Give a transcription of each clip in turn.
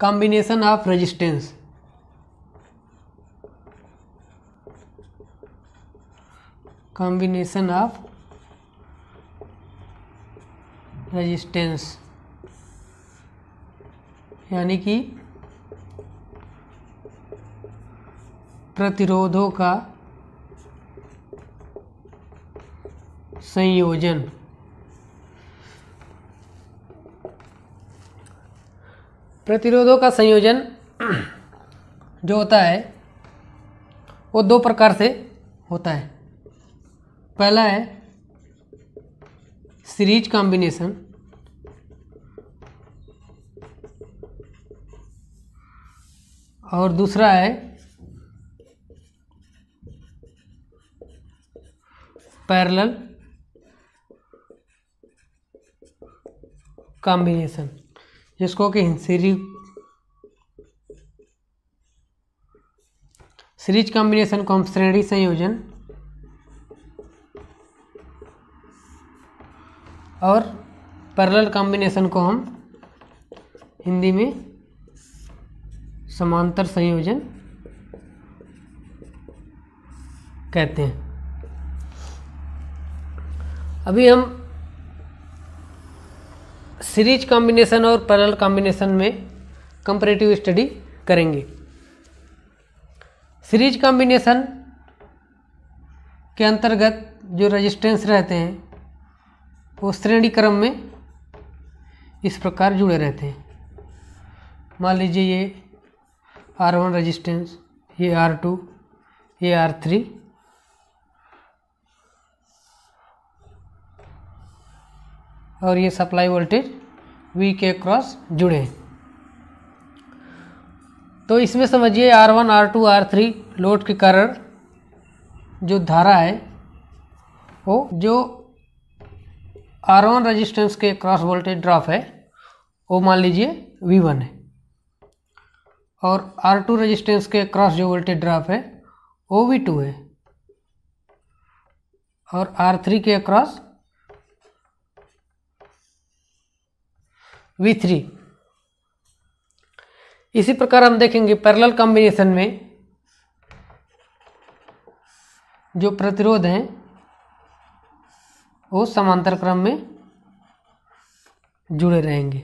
Combination of resistance, combination of resistance यानी कि प्रतिरोधों का संयोजन। प्रतिरोधों का संयोजन जो होता है वो दो प्रकार से होता है। पहला है सीरीज कॉम्बिनेशन और दूसरा है पैरेलल कॉम्बिनेशन, जिसको कि सीरीज कॉम्बिनेशन को हम श्रेणी संयोजन और पैरेलल कॉम्बिनेशन को हम हिंदी में समांतर संयोजन कहते हैं। अभी हम सीरीज कॉम्बिनेशन और पैरेलल कॉम्बिनेशन में कंपैरेटिव स्टडी करेंगे। सीरीज कॉम्बिनेशन के अंतर्गत जो रेजिस्टेंस रहते हैं वो श्रेणी क्रम में इस प्रकार जुड़े रहते हैं। मान लीजिए ये R1 रेजिस्टेंस, ये R2, ये R3 और ये सप्लाई वोल्टेज V के क्रॉस जुड़े हैं। तो इसमें समझिए R1, R2, R3 लोड के कारण जो धारा है वो जो R1 रेजिस्टेंस के क्रॉस वोल्टेज ड्रॉप है वो मान लीजिए V1 है और R2 रेजिस्टेंस के क्रॉस जो वोल्टेज ड्रॉप है वो V2 है और R3 के क्रॉस V3। इसी प्रकार हम देखेंगे पैरेलल कॉम्बिनेशन में जो प्रतिरोध हैं वो समांतर क्रम में जुड़े रहेंगे।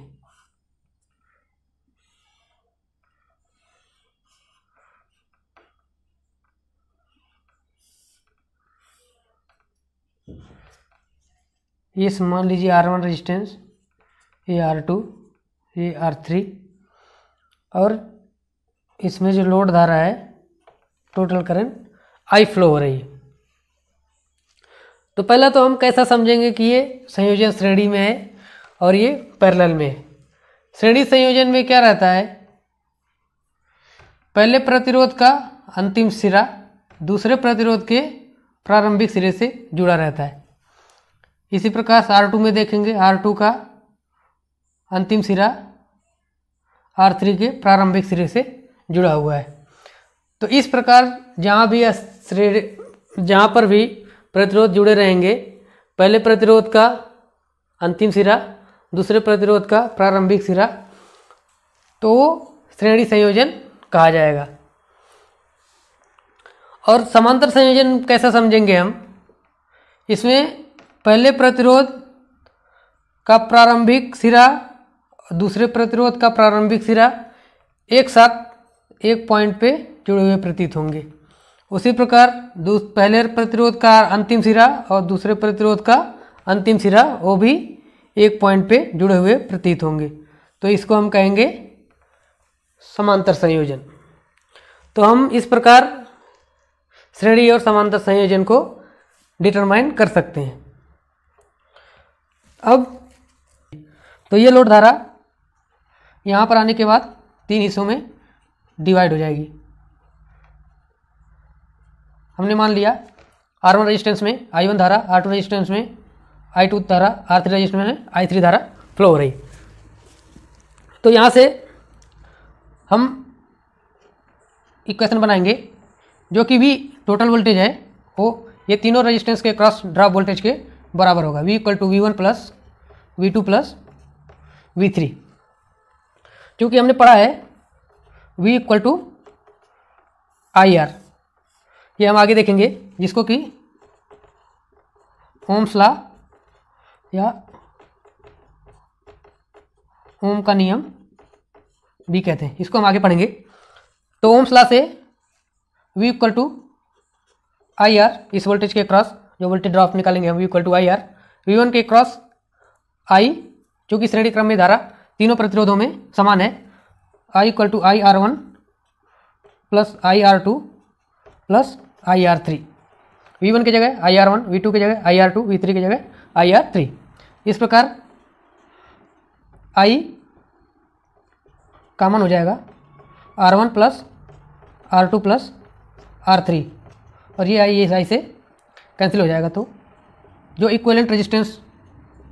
ये मान लीजिए R1 रेजिस्टेंस, ये R2, ये R3 और इसमें जो लोड धारा है टोटल करंट I फ्लो हो रही है। तो पहला तो हम कैसा समझेंगे कि ये संयोजन श्रेणी में है और ये पैरेलल में है। श्रेणी संयोजन में क्या रहता है, पहले प्रतिरोध का अंतिम सिरा दूसरे प्रतिरोध के प्रारंभिक सिरे से जुड़ा रहता है। इसी प्रकार R2 में देखेंगे R2 का अंतिम सिरा R3 के प्रारंभिक सिरे से जुड़ा हुआ है। तो इस प्रकार जहाँ पर भी प्रतिरोध जुड़े रहेंगे, पहले प्रतिरोध का अंतिम सिरा दूसरे प्रतिरोध का प्रारंभिक सिरा, तो श्रेणी संयोजन कहा जाएगा। और समांतर संयोजन कैसा समझेंगे हम, इसमें पहले प्रतिरोध का प्रारंभिक सिरा दूसरे प्रतिरोध का प्रारंभिक सिरा एक साथ एक पॉइंट पे जुड़े हुए प्रतीत होंगे। उसी प्रकार पहले प्रतिरोध का अंतिम सिरा और दूसरे प्रतिरोध का अंतिम सिरा वो भी एक पॉइंट पे जुड़े हुए प्रतीत होंगे। तो इसको हम कहेंगे समांतर संयोजन। तो हम इस प्रकार श्रेणी और समांतर संयोजन को डिटरमाइन कर सकते हैं। अब तो ये लोड धारा यहाँ पर आने के बाद 3 हिस्सों में डिवाइड हो जाएगी। हमने मान लिया R1 रेजिस्टेंस में I1 धारा, R2 रेजिस्टेंस में I2 धारा, R3 रेजिस्टेंस में I3 धारा फ्लो हो रही। तो यहाँ से हम इक्वेशन बनाएंगे जो कि V टोटल वोल्टेज है वो ये तीनों रेजिस्टेंस के क्रॉस ड्रॉप वोल्टेज के बराबर होगा। V = V1 + V2 + V3। क्योंकि हमने पढ़ा है V equal to I R, ये हम आगे देखेंगे, जिसको कि ओम्स लॉ या ओम का नियम भी कहते हैं, इसको हम आगे पढ़ेंगे। तो ओम्स लॉ से V equal to I R, इस वोल्टेज के क्रॉस जो वोल्टेज ड्रॉप निकालेंगे हम, V equal to I R, V1 के क्रॉस I, जो कि श्रेणी क्रम में धारा तीनों प्रतिरोधों में समान है, I equal to I R one plus I R two plus I R three. V1 की जगह आई आर वन, V2 की जगह आई आर टू, V3 की जगह आई आर थ्री। इस प्रकार I कॉमन हो जाएगा, R1 plus R2 plus R3, और ये आई इस आई से कैंसिल हो जाएगा। तो जो इक्विवेलेंट रेजिस्टेंस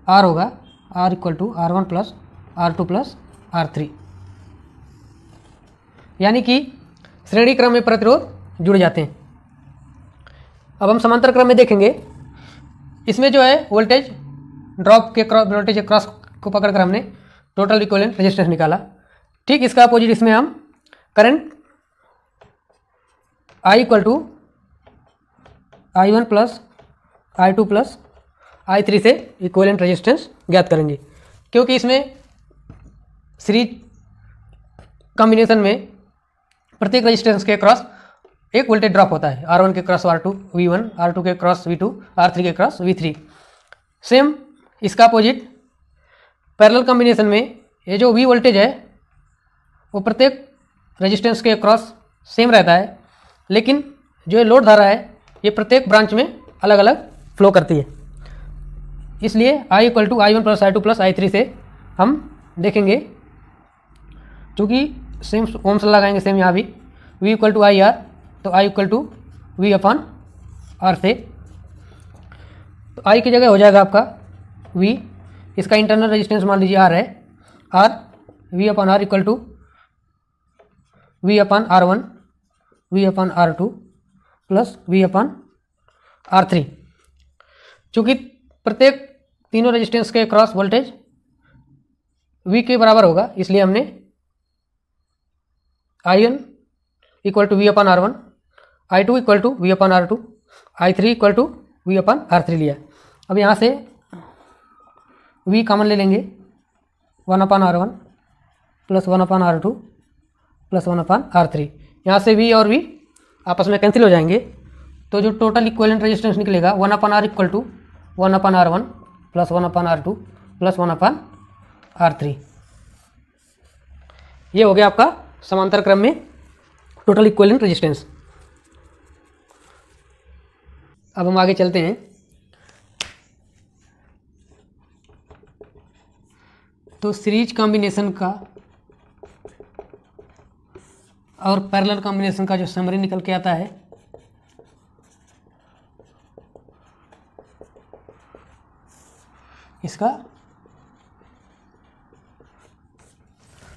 R होगा, R equal to R1 plus R2 plus R3, यानी कि श्रेणी क्रम में प्रतिरोध जुड़ जाते हैं। अब हम समांतर क्रम में देखेंगे, इसमें जो है वोल्टेज ड्रॉप के क्रॉस, वोल्टेज के क्रॉस को पकड़कर हमने टोटल इक्विवेलेंट रेजिस्टेंस निकाला। ठीक इसका अपोजिट इसमें हम current I equal to I1 plus I2 plus I3 से इक्विवेलेंट रेजिस्टेंस ज्ञात करेंगे, क्योंकि इसमें सीरीज कॉम्बिनेशन में प्रत्येक रेजिस्टेंस के क्रॉस एक वोल्टेज ड्रॉप होता है, R1 के क्रॉस R2 V1, R2 के क्रॉस V2, R3 के क्रॉस V3। सेम इसका अपोजिट पैरेलल कॉम्बिनेशन में ये जो V वोल्टेज है वो प्रत्येक रेजिस्टेंस के क्रॉस सेम रहता है, लेकिन जो लोड धारा है ये प्रत्येक ब्रांच में अलग अलग फ्लो करती है। इसलिए I equal to I1 plus I2 plus I3 से हम देखेंगे, चूँकि सेम ओम्स लॉ लगाएंगे सेम यहाँ भी, V equal to I R, तो I equal to V upon R से, तो I की जगह हो जाएगा आपका V, इसका इंटरनल रेजिस्टेंस मान लीजिए R है, R V upon R equal to V upon R1, V upon R2 plus V upon R3। चूँकि प्रत्येक तीनों रेजिस्टेंस के क्रॉस वोल्टेज V के बराबर होगा, इसलिए हमने I1 equal to V upon R1, I2 equal to V upon R2, I3 equal to V upon R3 लिया। अब यहाँ से V कॉमन ले लेंगे, 1 upon R1 plus 1 upon R2 plus 1 upon R3। यहाँ से V और V आपस में कैंसिल हो जाएंगे, तो जो टोटल इक्विवेलेंट रेजिस्टेंस निकलेगा 1 upon R equal to 1 upon R1 plus 1 upon R2 plus 1 upon R3। ये हो गया आपका समांतर क्रम में टोटल इक्विवेलेंट रेजिस्टेंस। अब हम आगे चलते हैं। तो सीरीज कॉम्बिनेशन का और पैरेलल कॉम्बिनेशन का जो समरी निकल के आता है, इसका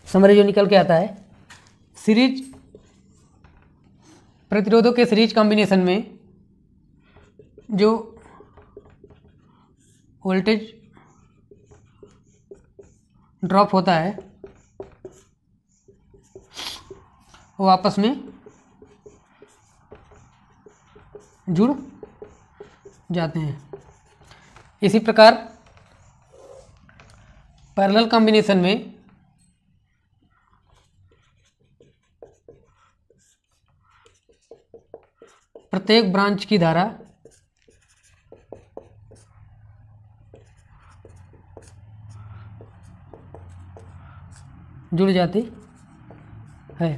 समरी जो निकल के आता है, सीरीज प्रतिरोधों के सीरीज कॉम्बिनेशन में जो वोल्टेज ड्रॉप होता है वो आपस में जुड़ जाते हैं। इसी प्रकार पैरेलल कॉम्बिनेशन में प्रत्येक ब्रांच की धारा जुड़ जाती है।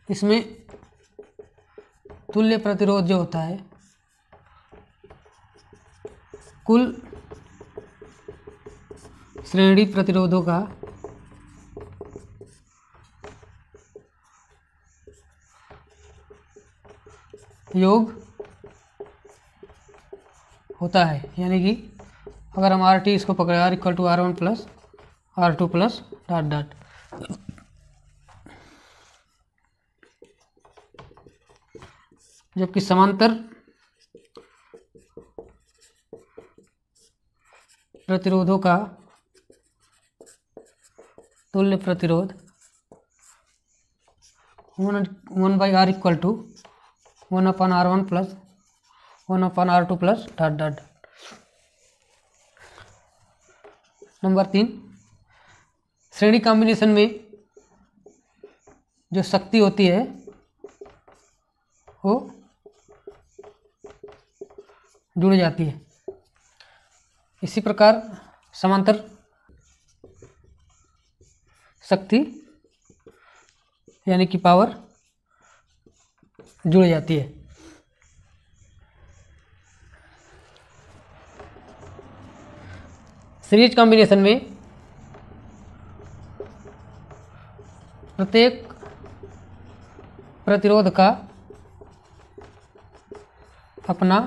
इसमें तुल्य प्रतिरोध जो होता है, कुल श्रेणी प्रतिरोधों का योग होता है, यानी कि अगर हम आर टी इसको पकड़े, R equal to R1 plus R2 plus dot dot, जबकि समांतर प्रतिरोधों का तुल्य प्रतिरोध 1/R equal to 1/R1 plus 1/R2 plus dot dot. Number 3, श्रेणी कॉम्बिनेशन में जो शक्ति होती है वो जुड़ जाती है। इसी प्रकार समांतर शक्ति यानी कि पावर जुड़ जाती है। सीरीज कॉम्बिनेशन में प्रत्येक प्रतिरोध का अपना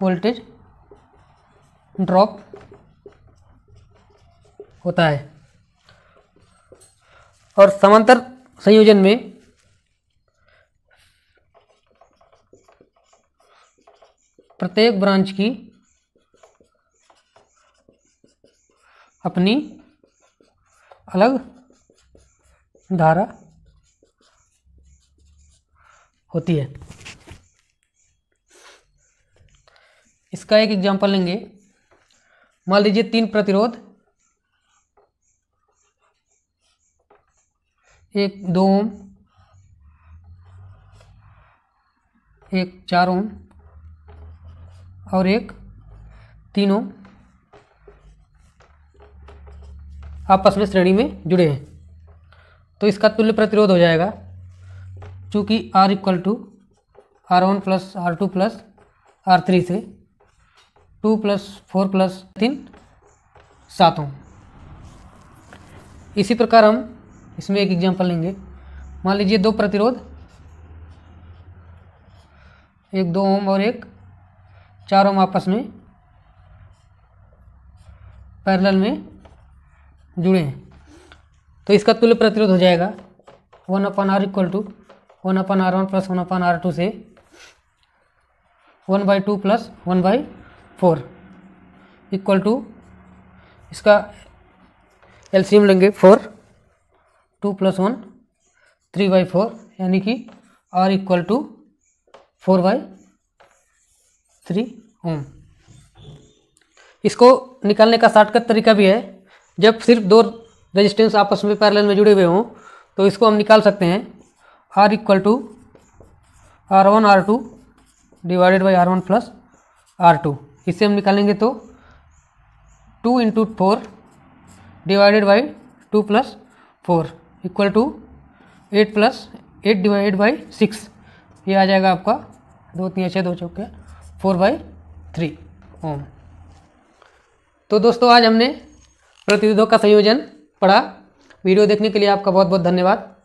वोल्टेज ड्रॉप होता है और समांतर संयोजन में प्रत्येक ब्रांच की अपनी अलग धारा होती है। इसका एक एग्जांपल लेंगे। मान लीजिए 3 प्रतिरोध, एक 2 ओम, एक 4 ओम और एक 3 ओम आपस में श्रेणी में जुड़े हैं। तो इसका तुल्य प्रतिरोध हो जाएगा, चूँकि R equal to R1 plus R2 plus R3 से 2 + 4 + 3 7 ओम। इसी प्रकार हम इसमें एक एग्जांपल लेंगे। मान लीजिए 2 प्रतिरोध, एक 2 ओम और एक 4 ओम आपस में पैरेलल में जुड़े हैं। तो इसका तुल्य प्रतिरोध हो जाएगा 1/R equal to 1/R1 plus 1/R2 से 1/2 प्लस 1/4 इक्वल टू, इसका एलसीएम लेंगे 4, 2 + 1 3/4 यानी कि R इक्वल टू 4/3 ओम। इसको निकालने का शॉर्टकट तरीका भी है। जब सिर्फ 2 रेजिस्टेंस आपस में पैरेलल में जुड़े हुए हों तो इसको हम निकाल सकते हैं। R equal to R1 R2 divided by R1 plus R2। इससे हम निकालेंगे तो 2 × 4 divided by 2 + 4 equal to 8 + 8 divided by 6। ये आ जाएगा आपका 2 3 6 2 चौके 4/3 ओम। तो दोस्तों आज हमने प्रतिरोधों का संयोजन पढ़ा। वीडियो देखने के लिए आपका बहुत बहुत धन्यवाद।